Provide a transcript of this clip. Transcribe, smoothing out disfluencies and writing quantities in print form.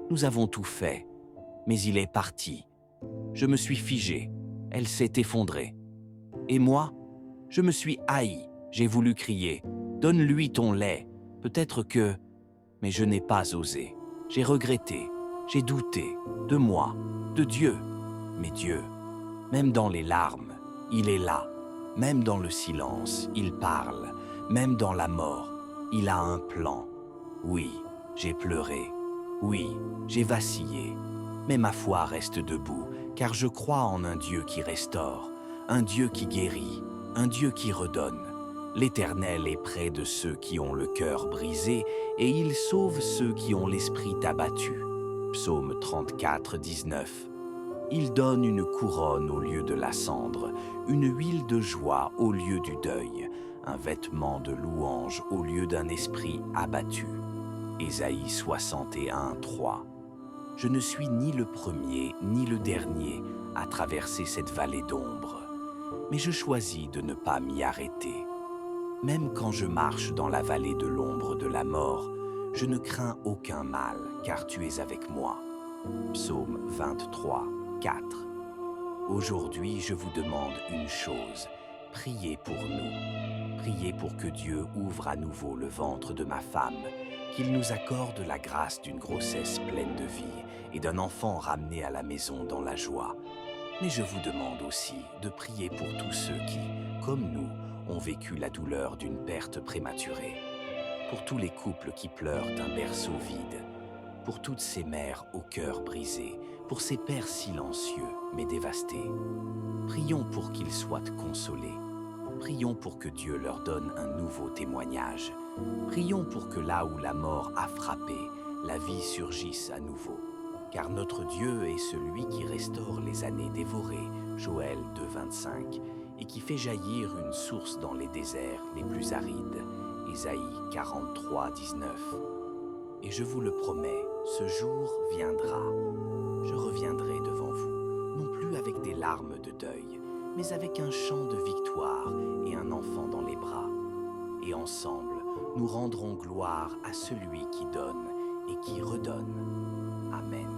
Nous avons tout fait, mais il est parti. Je me suis figé, elle s'est effondrée. Et moi, je me suis haï, j'ai voulu crier « Donne-lui ton lait !» Peut-être que... Mais je n'ai pas osé. J'ai regretté, j'ai douté, de moi, de Dieu. Mais Dieu, même dans les larmes, il est là. Même dans le silence, il parle. Même dans la mort, il a un plan. Oui, j'ai pleuré. Oui, j'ai vacillé. Mais ma foi reste debout, car je crois en un Dieu qui restaure, un Dieu qui guérit, un Dieu qui redonne. L'Éternel est près de ceux qui ont le cœur brisé, et il sauve ceux qui ont l'esprit abattu. Psaume 34, 19. Il donne une couronne au lieu de la cendre, une huile de joie au lieu du deuil, un vêtement de louange au lieu d'un esprit abattu. Ésaïe 61, 3. Je ne suis ni le premier ni le dernier à traverser cette vallée d'ombre, mais je choisis de ne pas m'y arrêter. Même quand je marche dans la vallée de l'ombre de la mort, je ne crains aucun mal, car tu es avec moi. Psaume 23, 4. Aujourd'hui, je vous demande une chose, priez pour nous. Priez pour que Dieu ouvre à nouveau le ventre de ma femme, qu'il nous accorde la grâce d'une grossesse pleine de vie et d'un enfant ramené à la maison dans la joie. Mais je vous demande aussi de prier pour tous ceux qui, comme nous, ont vécu la douleur d'une perte prématurée. Pour tous les couples qui pleurent un berceau vide. Pour toutes ces mères au cœur brisé. Pour ces pères silencieux mais dévastés. Prions pour qu'ils soient consolés. Prions pour que Dieu leur donne un nouveau témoignage. Prions pour que là où la mort a frappé, la vie surgisse à nouveau. Car notre Dieu est celui qui restaure les années dévorées, Joël 2,25, et qui fait jaillir une source dans les déserts les plus arides, Ésaïe 43, 19. Et je vous le promets, ce jour viendra. Je reviendrai devant vous, non plus avec des larmes de deuil, mais avec un chant de victoire et un enfant dans les bras. Et ensemble, nous rendrons gloire à celui qui donne et qui redonne. Amen.